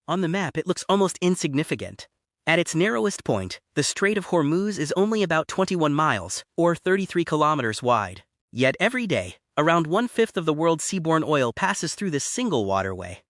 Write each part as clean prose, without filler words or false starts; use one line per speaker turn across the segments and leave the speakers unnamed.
On the map, it looks almost insignificant. At its narrowest point, the Strait of Hormuz is only about 21 miles, or 33 kilometers wide. Yet every day, around 1/5 of the world's seaborne oil passes through this single waterway.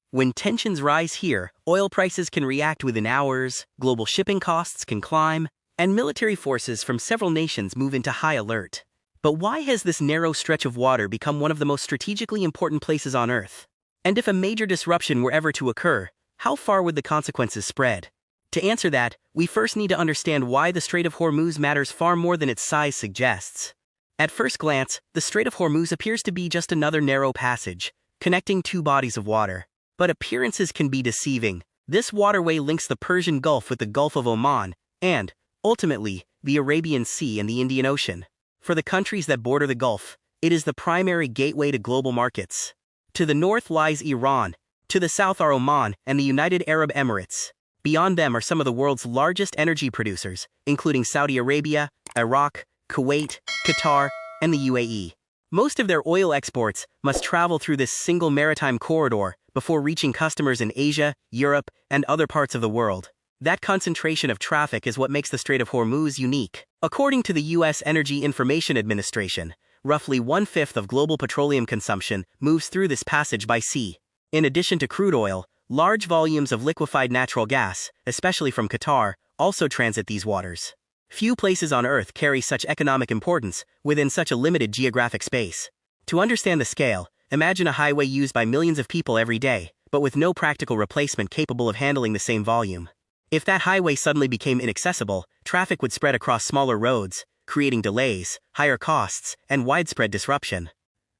When tensions rise here, oil prices can react within hours, global shipping costs can climb, and military forces from several nations move into high alert. But why has this narrow stretch of water become one of the most strategically important places on Earth? And if a major disruption were ever to occur, how far would the consequences spread? To answer that, we first need to understand why the Strait of Hormuz matters far more than its size suggests. At first glance, the Strait of Hormuz appears to be just another narrow passage, connecting two bodies of water. But appearances can be deceiving. This waterway links the Persian Gulf with the Gulf of Oman, and, ultimately, the Arabian Sea and the Indian Ocean. For the countries that border the Gulf, it is the primary gateway to global markets. To the north lies Iran, to the south are Oman and the United Arab Emirates. Beyond them are some of the world's largest energy producers, including Saudi Arabia, Iraq, Kuwait, Qatar, and the UAE. Most of their oil exports must travel through this single maritime corridor before reaching customers in Asia, Europe, and other parts of the world. That concentration of traffic is what makes the Strait of Hormuz unique. According to the U.S. Energy Information Administration, roughly 1/5 of global petroleum consumption moves through this passage by sea. In addition to crude oil, large volumes of liquefied natural gas, especially from Qatar, also transit these waters. Few places on Earth carry such economic importance within such a limited geographic space. To understand the scale, imagine a highway used by millions of people every day, but with no practical replacement capable of handling the same volume. If that highway suddenly became inaccessible, traffic would spread across smaller roads, creating delays, higher costs, and widespread disruption.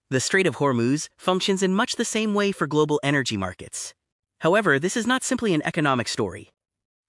The Strait of Hormuz functions in much the same way for global energy markets. However, this is not simply an economic story.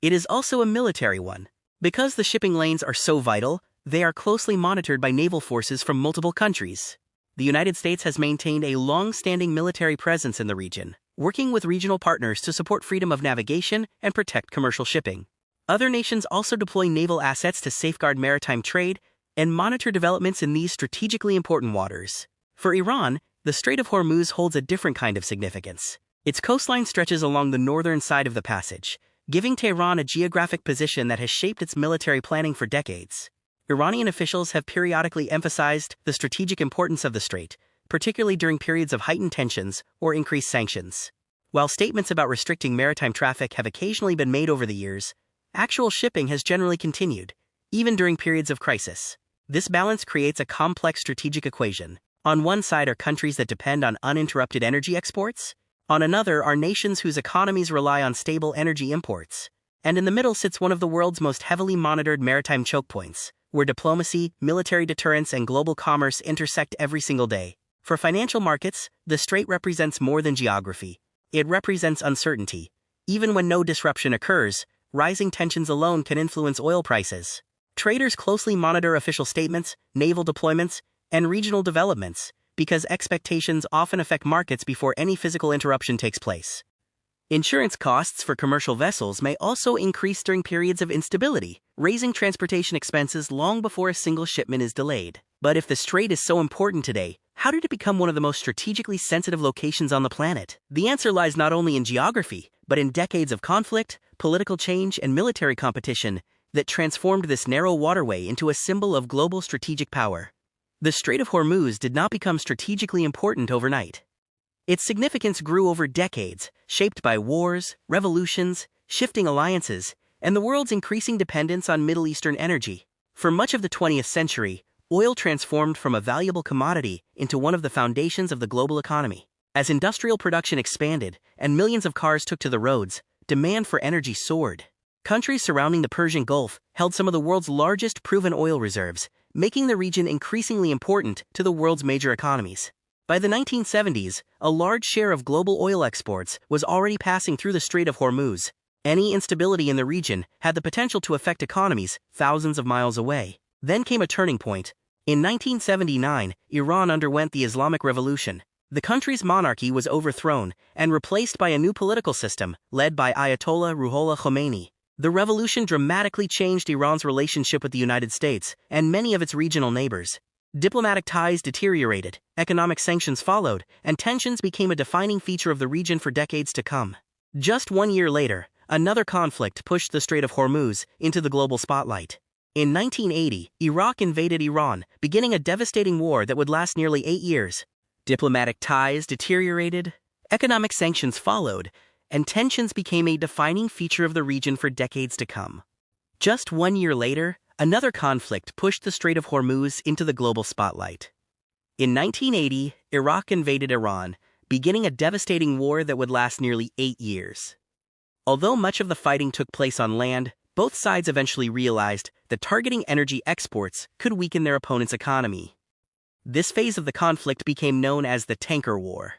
It is also a military one. Because the shipping lanes are so vital, they are closely monitored by naval forces from multiple countries. The United States has maintained a long-standing military presence in the region, working with regional partners to support freedom of navigation and protect commercial shipping. Other nations also deploy naval assets to safeguard maritime trade and monitor developments in these strategically important waters. For Iran, the Strait of Hormuz holds a different kind of significance. Its coastline stretches along the northern side of the passage, giving Tehran a geographic position that has shaped its military planning for decades. Iranian officials have periodically emphasized the strategic importance of the strait, particularly during periods of heightened tensions or increased sanctions. While statements about restricting maritime traffic have occasionally been made over the years, actual shipping has generally continued, even during periods of crisis. This balance creates a complex strategic equation. On one side are countries that depend on uninterrupted energy exports. On another are nations whose economies rely on stable energy imports. And in the middle sits one of the world's most heavily monitored maritime chokepoints, where diplomacy, military deterrence, and global commerce intersect every single day. For financial markets, the strait represents more than geography. It represents uncertainty. Even when no disruption occurs, rising tensions alone can influence oil prices. Traders closely monitor official statements, naval deployments, and regional developments, because expectations often affect markets before any physical interruption takes place. Insurance costs for commercial vessels may also increase during periods of instability, raising transportation expenses long before a single shipment is delayed. But if the strait is so important today, how did it become one of the most strategically sensitive locations on the planet? The answer lies not only in geography, but in decades of conflict, political change, and military competition that transformed this narrow waterway into a symbol of global strategic power. The Strait of Hormuz did not become strategically important overnight. Its significance grew over decades, shaped by wars, revolutions, shifting alliances, and the world's increasing dependence on Middle Eastern energy. For much of the 20th century, oil transformed from a valuable commodity into one of the foundations of the global economy. As industrial production expanded and millions of cars took to the roads, demand for energy soared. Countries surrounding the Persian Gulf held some of the world's largest proven oil reserves, making the region increasingly important to the world's major economies. By the 1970s, a large share of global oil exports was already passing through the Strait of Hormuz. Any instability in the region had the potential to affect economies thousands of miles away. Then came a turning point. In 1979, Iran underwent the Islamic Revolution. The country's monarchy was overthrown and replaced by a new political system led by Ayatollah Ruhollah Khomeini. The revolution dramatically changed Iran's relationship with the United States and many of its regional neighbors. Diplomatic ties deteriorated, economic sanctions followed, and tensions became a defining feature of the region for decades to come. Just 1 year later, another conflict pushed the Strait of Hormuz into the global spotlight. In 1980, Iraq invaded Iran, beginning a devastating war that would last nearly 8 years. Diplomatic ties deteriorated, economic sanctions followed, and tensions became a defining feature of the region for decades to come. Just 1 year later, another conflict pushed the Strait of Hormuz into the global spotlight. In 1980, Iraq invaded Iran, beginning a devastating war that would last nearly 8 years. Although much of the fighting took place on land, both sides eventually realized that targeting energy exports could weaken their opponent's economy. This phase of the conflict became known as the Tanker War.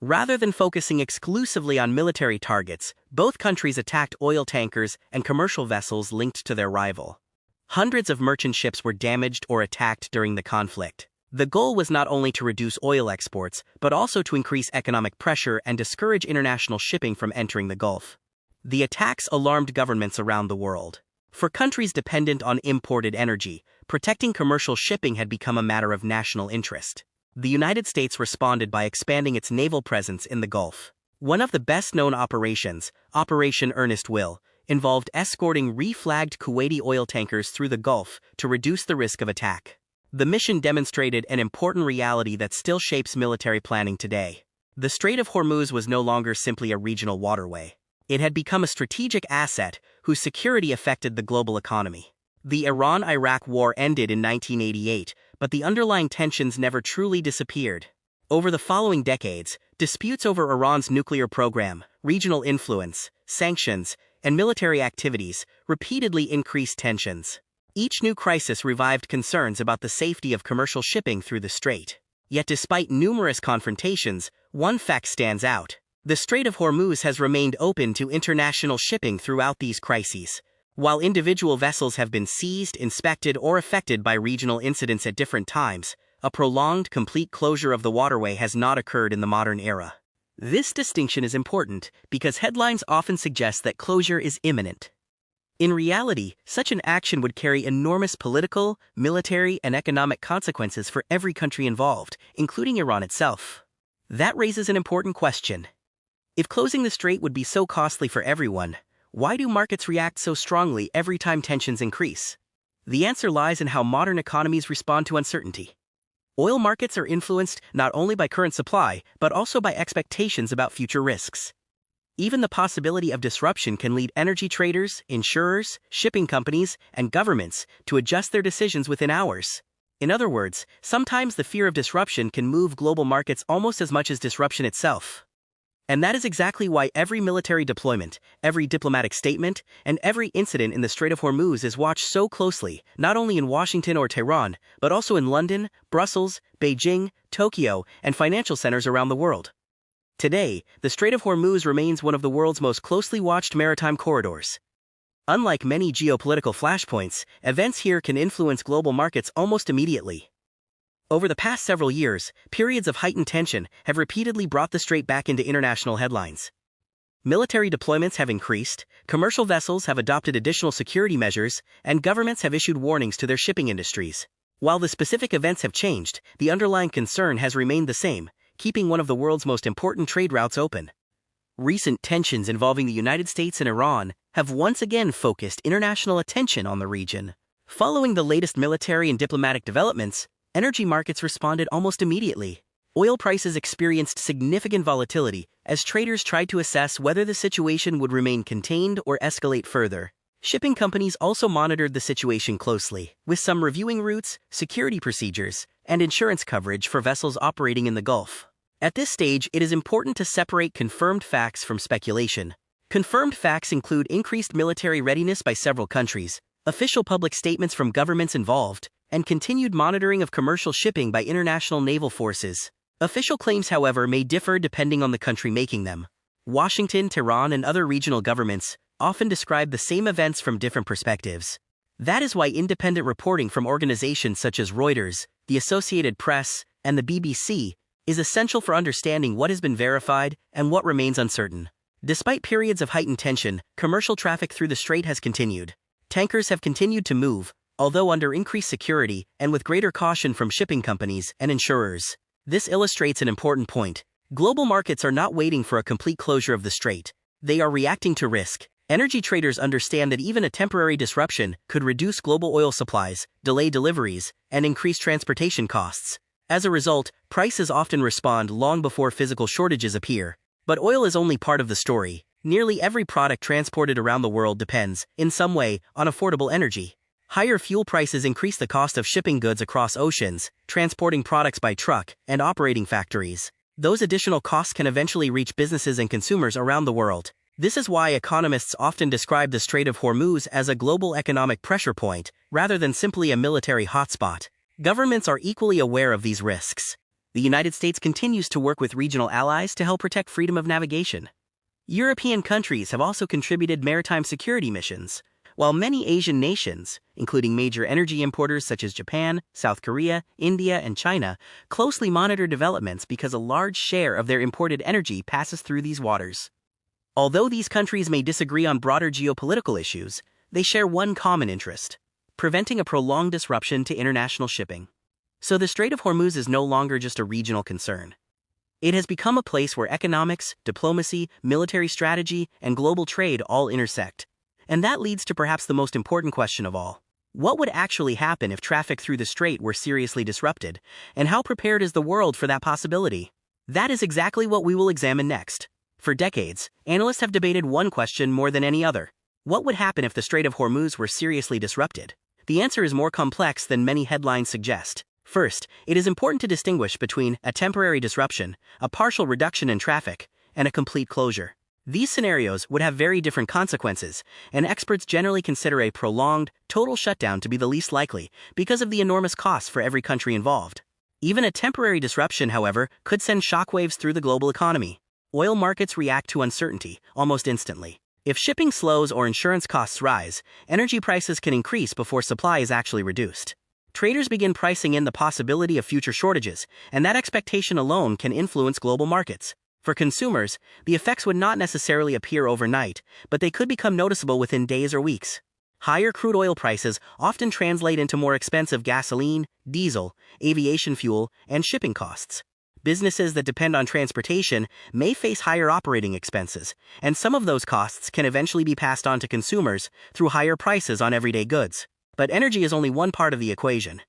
Rather than focusing exclusively on military targets, both countries attacked oil tankers and commercial vessels linked to their rival. Hundreds of merchant ships were damaged or attacked during the conflict. The goal was not only to reduce oil exports, but also to increase economic pressure and discourage international shipping from entering the Gulf. The attacks alarmed governments around the world. For countries dependent on imported energy, protecting commercial shipping had become a matter of national interest. The United States responded by expanding its naval presence in the Gulf. One of the best-known operations, Operation Earnest Will, involved escorting reflagged Kuwaiti oil tankers through the Gulf to reduce the risk of attack. The mission demonstrated an important reality that still shapes military planning today. The Strait of Hormuz was no longer simply a regional waterway. It had become a strategic asset whose security affected the global economy. The Iran-Iraq War ended in 1988, but the underlying tensions never truly disappeared. Over the following decades, disputes over Iran's nuclear program, regional influence, sanctions, and military activities repeatedly increased tensions. Each new crisis revived concerns about the safety of commercial shipping through the strait. Yet despite numerous confrontations, one fact stands out. The Strait of Hormuz has remained open to international shipping throughout these crises. While individual vessels have been seized, inspected, or affected by regional incidents at different times, a prolonged, complete closure of the waterway has not occurred in the modern era. This distinction is important because headlines often suggest that closure is imminent. In reality, such an action would carry enormous political, military, and economic consequences for every country involved, including Iran itself. That raises an important question. If closing the strait would be so costly for everyone, why do markets react so strongly every time tensions increase? The answer lies in how modern economies respond to uncertainty. Oil markets are influenced not only by current supply, but also by expectations about future risks. Even the possibility of disruption can lead energy traders, insurers, shipping companies, and governments to adjust their decisions within hours. In other words, sometimes the fear of disruption can move global markets almost as much as disruption itself. And that is exactly why every military deployment, every diplomatic statement, and every incident in the Strait of Hormuz is watched so closely, not only in Washington or Tehran, but also in London, Brussels, Beijing, Tokyo, and financial centers around the world. Today, the Strait of Hormuz remains one of the world's most closely watched maritime corridors. Unlike many geopolitical flashpoints, events here can influence global markets almost immediately. Over the past several years, periods of heightened tension have repeatedly brought the strait back into international headlines. Military deployments have increased, commercial vessels have adopted additional security measures, and governments have issued warnings to their shipping industries. While the specific events have changed, the underlying concern has remained the same, keeping one of the world's most important trade routes open. Recent tensions involving the United States and Iran have once again focused international attention on the region. Following the latest military and diplomatic developments, energy markets responded almost immediately. Oil prices experienced significant volatility as traders tried to assess whether the situation would remain contained or escalate further. Shipping companies also monitored the situation closely, with some reviewing routes, security procedures, and insurance coverage for vessels operating in the Gulf. At this stage, it is important to separate confirmed facts from speculation. Confirmed facts include increased military readiness by several countries, official public statements from governments involved, and continued monitoring of commercial shipping by international naval forces. Official claims, however, may differ depending on the country making them. Washington, Tehran, and other regional governments often describe the same events from different perspectives. That is why independent reporting from organizations such as Reuters, the Associated Press, and the BBC is essential for understanding what has been verified and what remains uncertain. Despite periods of heightened tension, commercial traffic through the strait has continued. Tankers have continued to move, although under increased security and with greater caution from shipping companies and insurers. This illustrates an important point. Global markets are not waiting for a complete closure of the strait. They are reacting to risk. Energy traders understand that even a temporary disruption could reduce global oil supplies, delay deliveries, and increase transportation costs. As a result, prices often respond long before physical shortages appear. But oil is only part of the story. Nearly every product transported around the world depends, in some way, on affordable energy. Higher fuel prices increase the cost of shipping goods across oceans, transporting products by truck, and operating factories. Those additional costs can eventually reach businesses and consumers around the world. This is why economists often describe the Strait of Hormuz as a global economic pressure point, rather than simply a military hotspot. Governments are equally aware of these risks. The United States continues to work with regional allies to help protect freedom of navigation. European countries have also contributed maritime security missions, while many Asian nations, including major energy importers such as Japan, South Korea, India, and China, closely monitor developments because a large share of their imported energy passes through these waters. Although these countries may disagree on broader geopolitical issues, they share one common interest: preventing a prolonged disruption to international shipping. So the Strait of Hormuz is no longer just a regional concern. It has become a place where economics, diplomacy, military strategy, and global trade all intersect. And that leads to perhaps the most important question of all. What would actually happen if traffic through the strait were seriously disrupted, and how prepared is the world for that possibility? That is exactly what we will examine next. For decades, analysts have debated one question more than any other. What would happen if the Strait of Hormuz were seriously disrupted? The answer is more complex than many headlines suggest. First, it is important to distinguish between a temporary disruption, a partial reduction in traffic, and a complete closure. These scenarios would have very different consequences, and experts generally consider a prolonged, total shutdown to be the least likely because of the enormous costs for every country involved. Even a temporary disruption, however, could send shockwaves through the global economy. Oil markets react to uncertainty almost instantly. If shipping slows or insurance costs rise, energy prices can increase before supply is actually reduced. Traders begin pricing in the possibility of future shortages, and that expectation alone can influence global markets. For consumers, the effects would not necessarily appear overnight, but they could become noticeable within days or weeks. Higher crude oil prices often translate into more expensive gasoline, diesel, aviation fuel, and shipping costs. Businesses that depend on transportation may face higher operating expenses, and some of those costs can eventually be passed on to consumers through higher prices on everyday goods. But energy is only one part of the equation.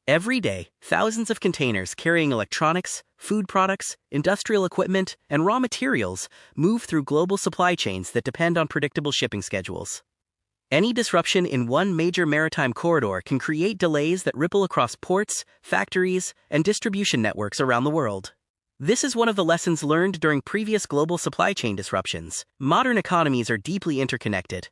Every day, thousands of containers carrying electronics, food products, industrial equipment, and raw materials move through global supply chains that depend on predictable shipping schedules. Any disruption in one major maritime corridor can create delays that ripple across ports, factories, and distribution networks around the world. This is one of the lessons learned during previous global supply chain disruptions. Modern economies are deeply interconnected.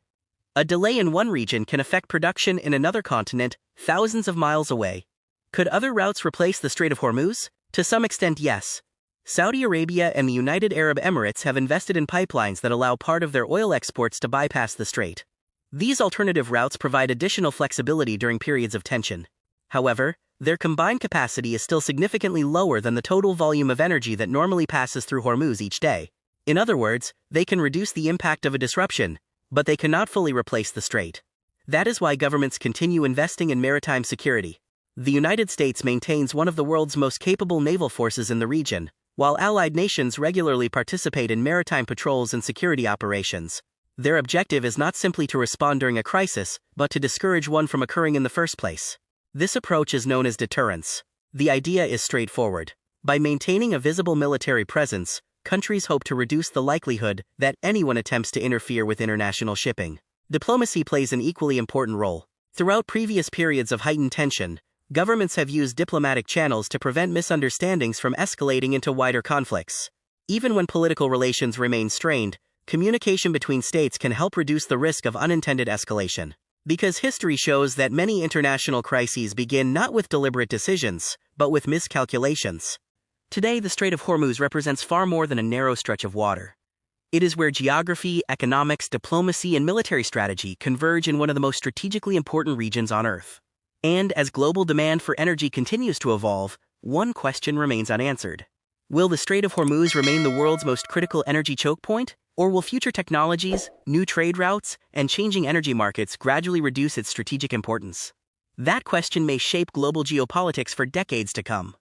A delay in one region can affect production in another continent thousands of miles away. Could other routes replace the Strait of Hormuz? To some extent, yes. Saudi Arabia and the United Arab Emirates have invested in pipelines that allow part of their oil exports to bypass the strait. These alternative routes provide additional flexibility during periods of tension. However, their combined capacity is still significantly lower than the total volume of energy that normally passes through Hormuz each day. In other words, they can reduce the impact of a disruption, but they cannot fully replace the strait. That is why governments continue investing in maritime security. The United States maintains one of the world's most capable naval forces in the region, while allied nations regularly participate in maritime patrols and security operations. Their objective is not simply to respond during a crisis, but to discourage one from occurring in the first place. This approach is known as deterrence. The idea is straightforward. By maintaining a visible military presence, countries hope to reduce the likelihood that anyone attempts to interfere with international shipping. Diplomacy plays an equally important role. Throughout previous periods of heightened tension, governments have used diplomatic channels to prevent misunderstandings from escalating into wider conflicts. Even when political relations remain strained, communication between states can help reduce the risk of unintended escalation. Because history shows that many international crises begin not with deliberate decisions, but with miscalculations. Today, the Strait of Hormuz represents far more than a narrow stretch of water. It is where geography, economics, diplomacy, and military strategy converge in one of the most strategically important regions on Earth. And as global demand for energy continues to evolve, one question remains unanswered. Will the Strait of Hormuz remain the world's most critical energy choke point? Or will future technologies, new trade routes, and changing energy markets gradually reduce its strategic importance? That question may shape global geopolitics for decades to come.